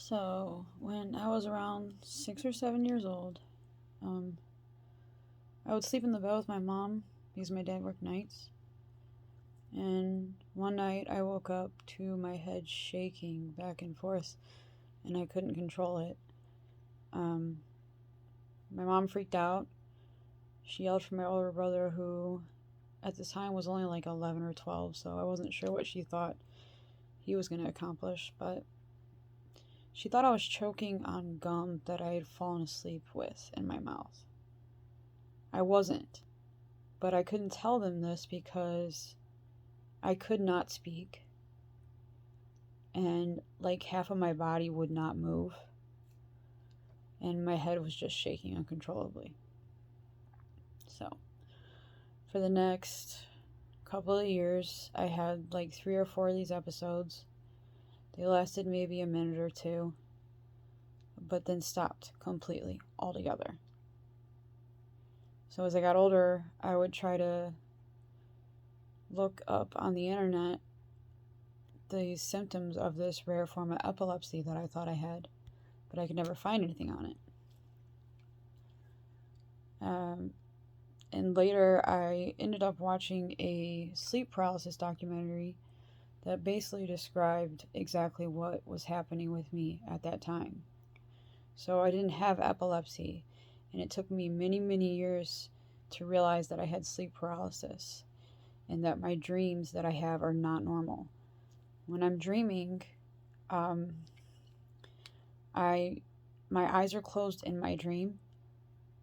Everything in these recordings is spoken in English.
So, when I was around 6 or 7 years old, um, I would sleep in the bed with my mom because my dad worked nights. And one night I woke up to my head shaking back and forth and I couldn't control it. Um, my mom freaked out. She yelled for my older brother, who at the time was only like 11 or 12, so I wasn't sure what she thought he was going to accomplish, but she thought I was choking on gum that I had fallen asleep with in my mouth. I wasn't, but I couldn't tell them this because I could not speak, and like half of my body would not move, and my head was just shaking uncontrollably. So, for the next couple of years, I had like 3 or 4 of these episodes. They lasted maybe a minute or two, but then stopped completely, altogether. So as I got older, I would try to look up on the internet the symptoms of this rare form of epilepsy that I thought I had, but I could never find anything on it. And later, I ended up watching a sleep paralysis documentary that basically described exactly what was happening with me at that time. So I didn't have epilepsy, and it took me many, many years to realize that I had sleep paralysis and that my dreams that I have are not normal. When I'm dreaming, my eyes are closed in my dream.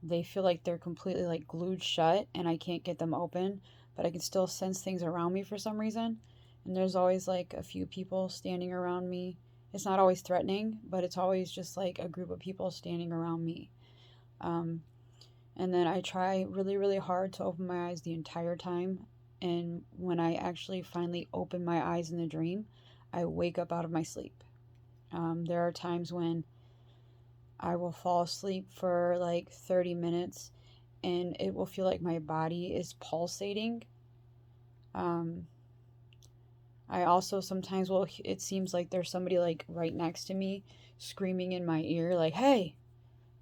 They feel like they're completely like glued shut and I can't get them open, but I can still sense things around me for some reason. And there's always like a few people standing around me. It's not always threatening, but it's always just like a group of people standing around me. And then I try really, really hard to open my eyes the entire time. And when I actually finally open my eyes in the dream, I wake up out of my sleep. There are times when I will fall asleep for like 30 minutes and it will feel like my body is pulsating. I also sometimes will, it seems like there's somebody like right next to me screaming in my ear, like, hey,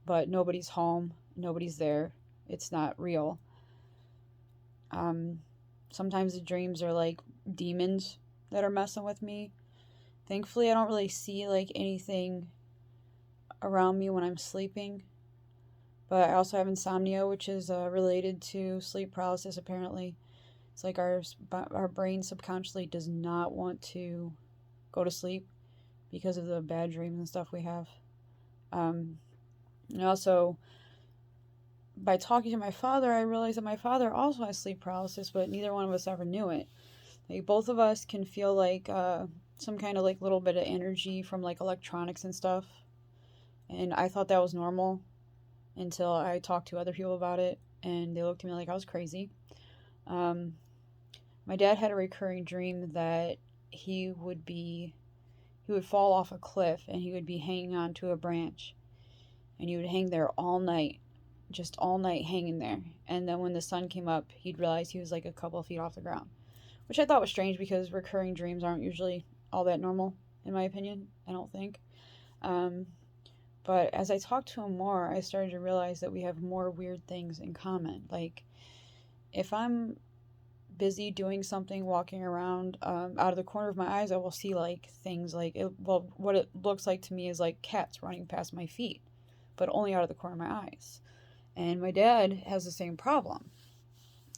but nobody's home, nobody's there, it's not real. Sometimes the dreams are like demons that are messing with me. Thankfully, I don't really see like anything around me when I'm sleeping. But I also have insomnia, which is related to sleep paralysis, apparently. It's like our brain subconsciously does not want to go to sleep because of the bad dreams and stuff we have. And also, by talking to my father, I realized that my father also has sleep paralysis, but neither one of us ever knew it. Like, both of us can feel like some kind of like little bit of energy from like electronics and stuff. And I thought that was normal until I talked to other people about it, and they looked at me like I was crazy. My dad had a recurring dream that he would fall off a cliff and he would be hanging onto a branch, and he would hang there all night, just all night hanging there. And then when the sun came up, he'd realize he was like a couple of feet off the ground, which I thought was strange because recurring dreams aren't usually all that normal, in my opinion. I don't think. But as I talked to him more, I started to realize that we have more weird things in common. Like, if I'm busy doing something, walking around, out of the corner of my eyes, I will see like things like what it looks like to me is like cats running past my feet, but only out of the corner of my eyes. And my dad has the same problem.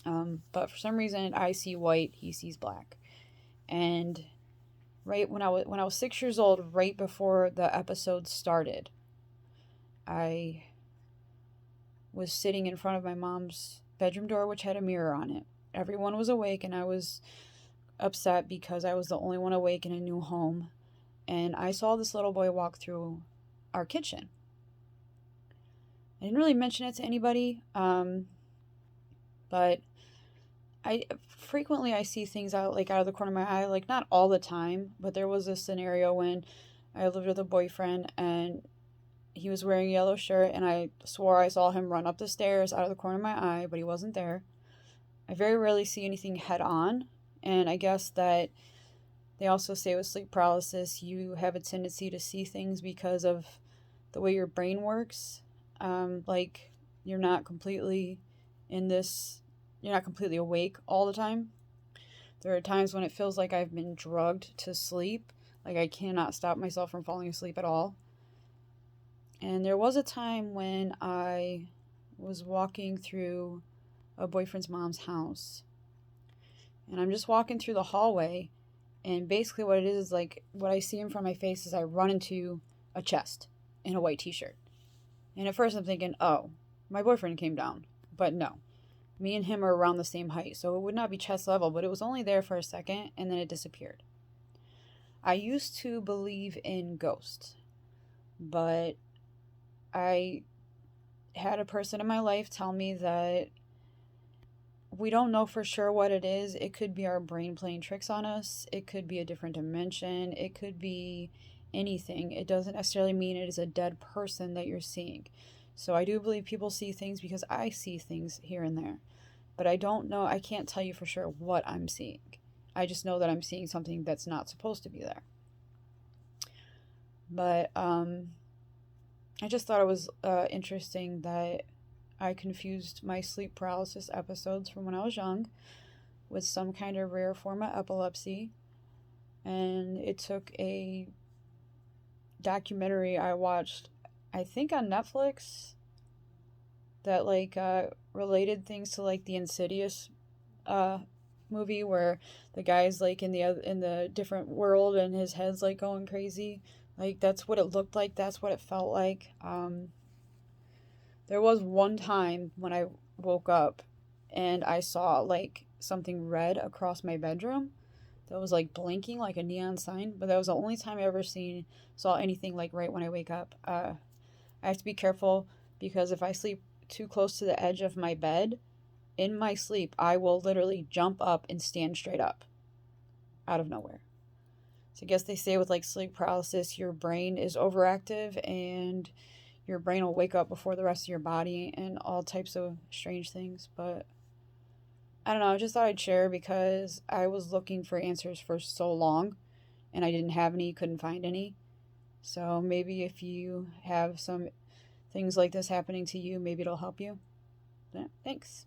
But for some reason, I see white, he sees black. And right when I was 6 years old, right before the episode started, I was sitting in front of my mom's bedroom door, which had a mirror on it. Everyone was awake, and I was upset because I was the only one awake in a new home. And I saw this little boy walk through our kitchen. I didn't really mention it to anybody, but I see things out of the corner of my eye, like not all the time, but there was a scenario when I lived with a boyfriend and he was wearing a yellow shirt, and I swore I saw him run up the stairs out of the corner of my eye, but he wasn't there. I very rarely see anything head on, and I guess that They also say with sleep paralysis, you have a tendency to see things because of the way your brain works. Like you're not completely in this, you're not completely awake all the time. There are times when it feels like I've been drugged to sleep. Like I cannot stop myself from falling asleep at all. And there was a time when I was walking through a boyfriend's mom's house. And I'm just walking through the hallway. And basically, what it is like what I see in front of my face is I run into a chest in a white t shirt. And at first, I'm thinking, oh, my boyfriend came down. But no, me and him are around the same height. So it would not be chest level, but it was only there for a second and then it disappeared. I used to believe in ghosts, but I had a person in my life tell me that we don't know for sure what it is. It could be our brain playing tricks on us. It could be a different dimension. It could be anything. It doesn't necessarily mean it is a dead person that you're seeing. So I do believe people see things because I see things here and there. But I don't know, I can't tell you for sure what I'm seeing. I just know that I'm seeing something that's not supposed to be there. But I just thought it was interesting that I confused my sleep paralysis episodes from when I was young with some kind of rare form of epilepsy. And it took a documentary I watched, I think on Netflix, that like related things to like the Insidious movie where the guy's like in the different world and his head's like going crazy. Like that's what it looked like. That's what it felt like. There was one time when I woke up and I saw like something red across my bedroom that was like blinking like a neon sign, but that was the only time I ever saw anything like right when I wake up. I have to be careful because if I sleep too close to the edge of my bed, in my sleep, I will literally jump up and stand straight up out of nowhere. So I guess they say with like sleep paralysis, your brain is overactive and your brain will wake up before the rest of your body and all types of strange things. But I don't know, I just thought I'd share because I was looking for answers for so long and I didn't have any, couldn't find any. So maybe if you have some things like this happening to you, maybe it'll help you. Yeah, thanks.